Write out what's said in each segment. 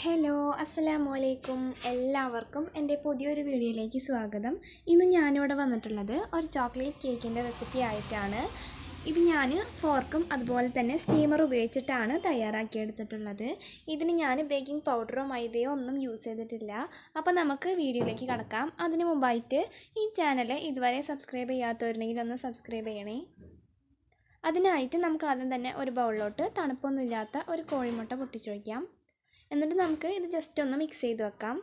Hello അസ്സലാമു അലൈക്കും. എല്ലാവർക്കും എൻ്റെ പുതിയൊരു വീഡിയോയിലേക്ക് സ്വാഗതം. ഇന്ന് ഞാനിവിടെ വന്നിട്ടുള്ളത് ഒരു ചോക്ലേറ്റ് കേക്കിൻ്റെ റെസിപ്പി ആയിട്ടാണ്. ഇത് ഞാൻ ഫോർക്കും അതുപോലെ തന്നെ സ്റ്റീമർ ഉപയോഗിച്ചിട്ടാണ് തയ്യാറാക്കിയെടുത്തിട്ടുള്ളത്. ഇതിന് ഞാൻ ബേക്കിംഗ് പൗഡറോ മൈദയോ ഒന്നും യൂസ് ചെയ്തിട്ടില്ല. അപ്പോൾ നമുക്ക് വീഡിയോയിലേക്ക് കടക്കാം. അതിന് മുമ്പായിട്ട് ഈ ചാനൽ ഇതുവരെ സബ്സ്ക്രൈബ് ചെയ്യാത്തവരുണ്ടെങ്കിൽ ഒന്ന് സബ്സ്ക്രൈബ് ചെയ്യണേ. അതിനായിട്ട് നമുക്ക് ആദ്യം തന്നെ ഒരു ബൗളിലോട്ട് തണുപ്പൊന്നുമില്ലാത്ത ഒരു കോഴിമുട്ട പൊട്ടിച്ചു വയ്ക്കാം. എന്നിട്ട് നമുക്ക് ഇത് ജസ്റ്റ് ഒന്ന് മിക്സ് ചെയ്ത് വെക്കാം.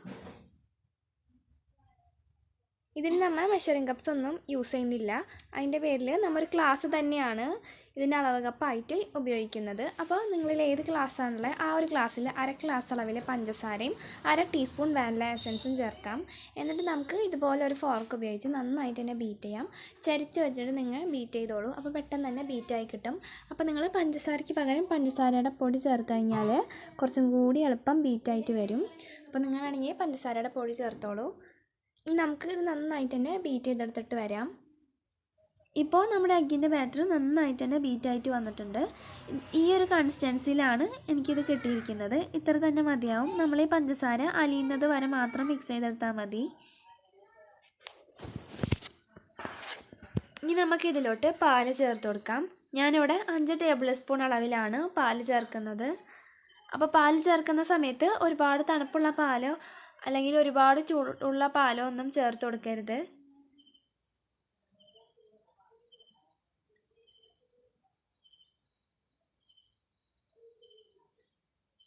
ഇതിന് നമ്മൾ മെഷറിംഗ് കപ്സ് ഒന്നും യൂസ് ചെയ്യുന്നില്ല. അതിൻ്റെ പേരിൽ നമ്മൊരു ഗ്ലാസ് തന്നെയാണ് ഇതിൻ്റെ അളവ് കപ്പായിട്ട് ഉപയോഗിക്കുന്നത്. അപ്പോൾ നിങ്ങളിൽ ഏത് ഗ്ലാസ്സാണുള്ളത് ആ ഒരു ഗ്ലാസ്സിൽ അര ഗ്ലാസ് അളവിൽ പഞ്ചസാരയും അര ടീസ്പൂൺ വാനില എസൻസും ചേർക്കാം. എന്നിട്ട് നമുക്ക് ഇതുപോലെ ഒരു ഫോർക്ക് ഉപയോഗിച്ച് നന്നായിട്ട് തന്നെ ബീറ്റ് ചെയ്യാം. ചരിച്ച് വെച്ചിട്ട് നിങ്ങൾ ബീറ്റ് ചെയ്തോളൂ. അപ്പോൾ പെട്ടെന്ന് തന്നെ ബീറ്റായി കിട്ടും. അപ്പോൾ നിങ്ങൾ പഞ്ചസാരയ്ക്ക് പകരം പഞ്ചസാരയുടെ പൊടി ചേർത്ത് കഴിഞ്ഞാൽ കുറച്ചും കൂടി എളുപ്പം ബീറ്റായിട്ട് വരും. അപ്പോൾ നിങ്ങൾ വേണമെങ്കിൽ പഞ്ചസാരയുടെ പൊടി ചേർത്തോളൂ. ഇനി നമുക്ക് ഇത് നന്നായിട്ട് തന്നെ ബീറ്റ് ചെയ്തെടുത്തിട്ട് വരാം. ഇപ്പോൾ നമ്മുടെ എഗ്ഗിൻ്റെ ബാറ്റർ നന്നായിട്ട് തന്നെ ബീറ്റായിട്ട് വന്നിട്ടുണ്ട്. ഈ ഒരു കൺസിസ്റ്റൻസിയിലാണ് എനിക്കിത് കിട്ടിയിരിക്കുന്നത്. ഇത്ര തന്നെ മതിയാവും. നമ്മൾ ഈ പഞ്ചസാര അലിയുന്നത് വരെ മാത്രം മിക്സ് ചെയ്തെടുത്താൽ മതി. ഇനി നമുക്ക് ഇതിലോട്ട് പാല് ചേർത്ത് കൊടുക്കാം. ഞാനിവിടെ 5 ടേബിൾ സ്പൂൺ അളവിലാണ് പാല് ചേർക്കുന്നത്. അപ്പോൾ പാല് ചേർക്കുന്ന സമയത്ത് ഒരുപാട് തണുപ്പുള്ള പാലോ അല്ലെങ്കിൽ ഒരുപാട് ചൂടുള്ള പാലോ ഒന്നും ചേർത്ത് കൊടുക്കരുത്.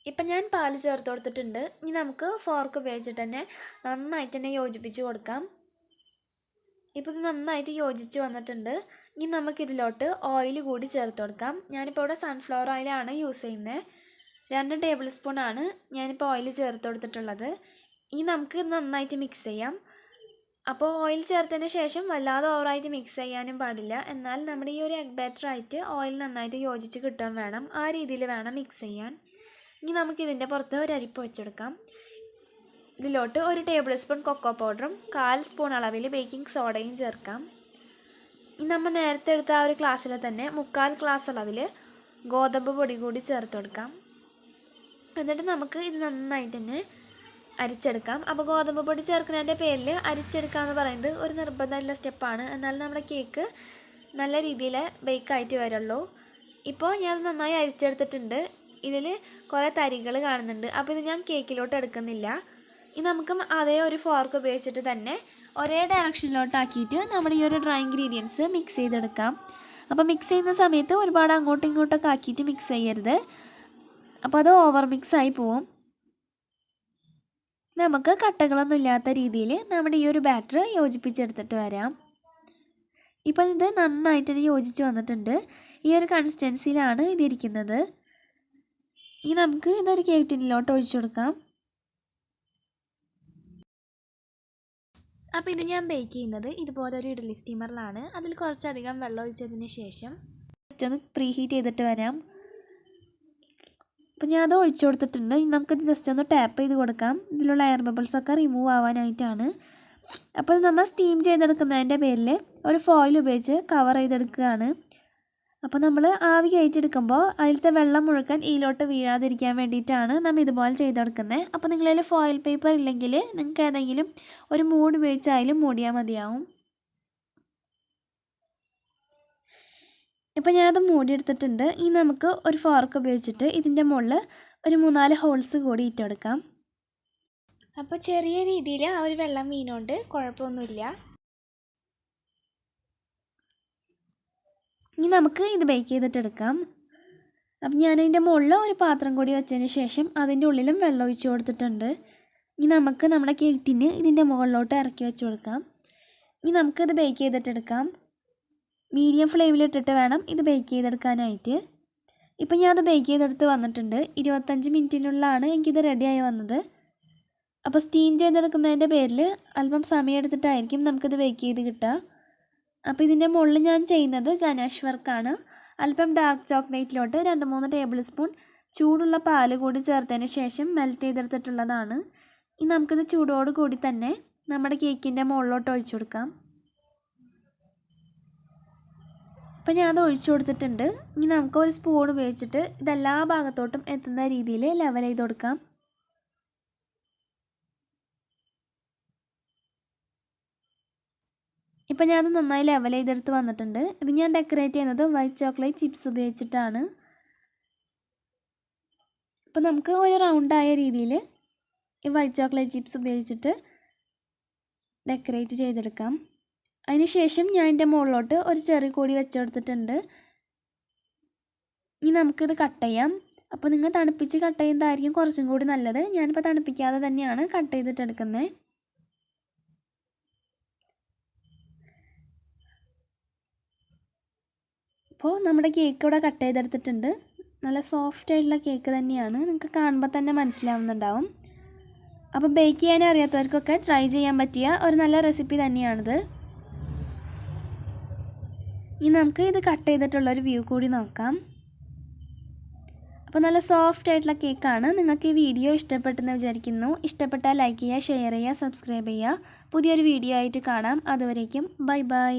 ഇപ്പം ഞാൻ പാല് ചേർത്ത് കൊടുത്തിട്ടുണ്ട്. ഇനി നമുക്ക് ഫോർക്ക് ഉപയോഗിച്ചിട്ട് തന്നെ നന്നായിട്ട് തന്നെ യോജിപ്പിച്ച് കൊടുക്കാം. ഇപ്പോൾ ഇത് നന്നായിട്ട് യോജിച്ച് വന്നിട്ടുണ്ട്. ഇനി നമുക്കിതിലോട്ട് ഓയിൽ കൂടി ചേർത്ത് കൊടുക്കാം. ഞാനിപ്പോൾ ഇവിടെ സൺഫ്ലവർ ഓയിലാണ് യൂസ് ചെയ്യുന്നത്. 2 ടേബിൾ സ്പൂണാണ് ഞാനിപ്പോൾ ഓയിൽ ചേർത്ത് കൊടുത്തിട്ടുള്ളത്. ഇനി നമുക്ക് നന്നായിട്ട് മിക്സ് ചെയ്യാം. അപ്പോൾ ഓയിൽ ചേർത്തതിന് ശേഷം വല്ലാതെ ഓവറായിട്ട് മിക്സ് ചെയ്യാനും പാടില്ല. എന്നാൽ നമ്മുടെ ഈ ഒരു എഗ് ബാറ്ററായിട്ട് ഓയിൽ നന്നായിട്ട് യോജിച്ച് കിട്ടാൻ വേണം. ആ രീതിയിൽ വേണം മിക്സ് ചെയ്യാൻ. ഇനി നമുക്കിതിൻ്റെ പുറത്ത് ഒരു അരിപ്പ് വെച്ചെടുക്കാം. ഇതിലോട്ട് 1 ടേബിൾ സ്പൂൺ കൊക്കോ പൗഡറും 1/4 സ്പൂൺ അളവിൽ ബേക്കിംഗ് സോഡയും ചേർക്കാം. ഇനി നമ്മൾ നേരത്തെ എടുത്ത ആ ഒരു ഗ്ലാസ്സിൽ തന്നെ 3/4 ഗ്ലാസ് അളവിൽ ഗോതമ്പ് പൊടി കൂടി ചേർത്ത് കൊടുക്കാം. എന്നിട്ട് നമുക്ക് ഇത് നന്നായിട്ട് തന്നെ അരിച്ചെടുക്കാം. അപ്പോൾ ഗോതമ്പ് പൊടി ചേർക്കുന്നതിൻ്റെ പേരിൽ അരിച്ചെടുക്കുക എന്ന് പറയുന്നത് ഒരു നിർബന്ധമുള്ള സ്റ്റെപ്പാണ്. എന്നാൽ നമ്മുടെ കേക്ക് നല്ല രീതിയിൽ ബേക്കായിട്ട് വരുള്ളൂ. ഇപ്പോൾ ഞാൻ നന്നായി അരിച്ചെടുത്തിട്ടുണ്ട്. ഇതിൽ കുറേ തരികൾ കാണുന്നുണ്ട്. അപ്പോൾ ഇത് ഞാൻ കേക്കിലോട്ട് എടുക്കുന്നില്ല. ഇനി നമുക്ക് അതേ ഒരു ഫോർക്ക് ഉപയോഗിച്ചിട്ട് തന്നെ ഒരേ ഡയറക്ഷനിലോട്ടാക്കിയിട്ട് നമ്മുടെ ഈ ഒരു ഡ്രൈ ഇൻഗ്രീഡിയൻസ് മിക്സ് ചെയ്തെടുക്കാം. അപ്പോൾ മിക്സ് ചെയ്യുന്ന സമയത്ത് ഒരുപാട് അങ്ങോട്ടും ഇങ്ങോട്ടൊക്കെ ആക്കിയിട്ട് മിക്സ് ചെയ്യരുത്. അപ്പോൾ അത് ഓവർ മിക്സ് ആയി പോവും. നമുക്ക് കട്ടകളൊന്നും ഇല്ലാത്ത രീതിയിൽ നമ്മുടെ ഈ ഒരു ബാറ്റർ യോജിപ്പിച്ചെടുത്തിട്ട് വരാം. ഇപ്പം ഇത് നന്നായിട്ട് യോജിച്ച് വന്നിട്ടുണ്ട്. ഈ ഒരു കൺസിസ്റ്റൻസിയിലാണ് ഇതിരിക്കുന്നത്. ഇനി നമുക്ക് ഇതൊരു കേക്ക് ടിന്നിലോട്ട് ഒഴിച്ചു കൊടുക്കാം. അപ്പോൾ ഇത് ഞാൻ ബേക്ക് ചെയ്യുന്നത് ഇതുപോലെ ഒരു ഇഡ്ഡലി സ്റ്റീമറിലാണ്. അതിൽ കുറച്ചധികം വെള്ളം ഒഴിച്ചതിന് ശേഷം ജസ്റ്റ് ഒന്ന് പ്രീ ഹീറ്റ് ചെയ്തിട്ട് വരാം. അപ്പോൾ ഞാൻ അത് ഒഴിച്ചു കൊടുത്തിട്ടുണ്ട്. ഇനി നമുക്കിത് ജസ്റ്റ് ഒന്ന് ടാപ്പ് ചെയ്ത് കൊടുക്കാം. ഇതിലുള്ള എയർ ബബിൾസൊക്കെ റിമൂവ് ആവാനായിട്ടാണ്. അപ്പോൾ നമ്മൾ സ്റ്റീം ചെയ്തെടുക്കുന്നതിൻ്റെ പേരിൽ ഒരു ഫോയിൽ ഉപയോഗിച്ച് കവർ ചെയ്തെടുക്കുകയാണ്. അപ്പോൾ നമ്മൾ ആവി കയറ്റിയെടുക്കുമ്പോൾ അതിലത്തെ വെള്ളം മുഴുവൻ ഇതിലോട്ട് വീഴാതിരിക്കാൻ വേണ്ടിയിട്ടാണ് നമ്മൾ ഇതുപോലെ ചെയ്തെടുക്കുന്നത്. അപ്പോൾ നിങ്ങളതിൽ ഫോയിൽ പേപ്പർ ഇല്ലെങ്കിൽ നിങ്ങൾക്ക് ഏതെങ്കിലും ഒരു മൂടി ഉപയോഗിച്ചായാലും മൂടിയാൽ മതിയാവും. ഇപ്പോൾ ഞാനത് മൂടിയെടുത്തിട്ടുണ്ട്. ഇനി നമുക്ക് ഒരു ഫോർക്ക് ഉപയോഗിച്ചിട്ട് ഇതിൻ്റെ മുകളിൽ ഒരു 3-4 ഹോൾസ് കൂടി ഇട്ടെടുക്കാം. അപ്പോൾ ചെറിയ രീതിയിൽ ആ ഒരു വെള്ളം വീണുകൊണ്ട് കുഴപ്പമൊന്നുമില്ല. ഇനി നമുക്ക് ഇത് ബേക്ക് ചെയ്തിട്ടെടുക്കാം. അപ്പം ഞാനതിൻ്റെ മുകളിൽ ഒരു പാത്രം കൂടി വെച്ചതിന് ശേഷം അതിൻ്റെ ഉള്ളിലും വെള്ളം ഒഴിച്ച് കൊടുത്തിട്ടുണ്ട്. ഇനി നമുക്ക് നമ്മുടെ കേക്ക് ടിന്ന് ഇതിൻ്റെ മുകളിലോട്ട് ഇറക്കി വെച്ച് കൊടുക്കാം. ഇനി നമുക്കിത് ബേക്ക് ചെയ്തിട്ടെടുക്കാം. മീഡിയം ഫ്ലെയിമിലിട്ടിട്ട് വേണം ഇത് ബേക്ക് ചെയ്തെടുക്കാനായിട്ട്. ഇപ്പം ഞാൻ അത് ബേക്ക് ചെയ്തെടുത്ത് വന്നിട്ടുണ്ട്. 25 മിനിറ്റിനുള്ളിലാണ് എനിക്കിത് റെഡിയായി വന്നത്. അപ്പോൾ സ്റ്റീം ചെയ്തെടുക്കുന്നതിൻ്റെ പേരിൽ അല്പം സമയം എടുത്തിട്ടായിരിക്കും നമുക്കിത് ബേക്ക് ചെയ്ത് കിട്ടുക. അപ്പോൾ ഇതിൻ്റെ മുകളിൽ ഞാൻ ചെയ്യുന്നത് ഗനാഷ് വർക്കാണ്. അല്പം ഡാർക്ക് ചോക്ലേറ്റിലോട്ട് 2-3 ടേബിൾ സ്പൂൺ ചൂടുള്ള പാല് കൂടി ചേർത്തതിന് ശേഷം മെൽറ്റ് ചെയ്തെടുത്തിട്ടുള്ളതാണ്. ഇനി നമുക്കിത് ചൂടോട് കൂടി തന്നെ നമ്മുടെ കേക്കിൻ്റെ മുകളിലോട്ട് ഒഴിച്ചു കൊടുക്കാം. അപ്പോൾ ഞാൻ അത് ഒഴിച്ചു കൊടുത്തിട്ടുണ്ട്. ഇനി നമുക്ക് ഒരു സ്പൂൺ ഉപയോഗിച്ചിട്ട് ഇതെല്ലാ ഭാഗത്തോട്ടും എത്തുന്ന രീതിയിൽ ലെവൽ ചെയ്ത് കൊടുക്കാം. ഇപ്പോൾ ഞാനത് നന്നായി ലെവൽ ചെയ്തെടുത്ത് വന്നിട്ടുണ്ട്. ഇത് ഞാൻ ഡെക്കറേറ്റ് ചെയ്യുന്നത് വൈറ്റ് ചോക്ലേറ്റ് ചിപ്സ് ഉപയോഗിച്ചിട്ടാണ്. അപ്പോൾ നമുക്ക് ഒരു റൗണ്ടായ രീതിയിൽ ഈ വൈറ്റ് ചോക്ലേറ്റ് ചിപ്സ് ഉപയോഗിച്ചിട്ട് ഡെക്കറേറ്റ് ചെയ്തെടുക്കാം. അതിനുശേഷം ഞാൻ എൻ്റെ മുകളിലോട്ട് ഒരു ചെറി കൂടി വെച്ച് കൊടുത്തിട്ടുണ്ട്. ഇനി നമുക്കിത് കട്ട് ചെയ്യാം. അപ്പോൾ നിങ്ങൾ തണുപ്പിച്ച് കട്ട് ചെയ്യുന്നതായിരിക്കും കുറച്ചും കൂടി നല്ലത്. ഞാനിപ്പോൾ തണുപ്പിക്കാതെ തന്നെയാണ് കട്ട് ചെയ്തിട്ടെടുക്കുന്നത്. അപ്പോൾ നമ്മുടെ കേക്ക് ഇവിടെ കട്ട് ചെയ്തെടുത്തിട്ടുണ്ട്. നല്ല സോഫ്റ്റ് ആയിട്ടുള്ള കേക്ക് തന്നെയാണ്, നിങ്ങൾക്ക് കാണുമ്പോൾ തന്നെ മനസ്സിലാവുന്നുണ്ടാവും. അപ്പോൾ ബേക്ക് ചെയ്യാൻ അറിയാത്തവർക്കൊക്കെ ട്രൈ ചെയ്യാൻ പറ്റിയ ഒരു നല്ല റെസിപ്പി തന്നെയാണിത്. ഇനി നമുക്ക് ഇത് കട്ട് ചെയ്തിട്ടുള്ളൊരു വ്യൂ കൂടി നോക്കാം. അപ്പോൾ നല്ല സോഫ്റ്റ് ആയിട്ടുള്ള കേക്കാണ്. നിങ്ങൾക്ക് ഈ വീഡിയോ ഇഷ്ടപ്പെട്ടെന്ന് വിചാരിക്കുന്നു. ഇഷ്ടപ്പെട്ടാൽ ലൈക്ക് ചെയ്യുക, ഷെയർ ചെയ്യുക, സബ്സ്ക്രൈബ് ചെയ്യുക. പുതിയൊരു വീഡിയോ ആയിട്ട് കാണാം. അതുവരേക്കും ബൈ ബൈ.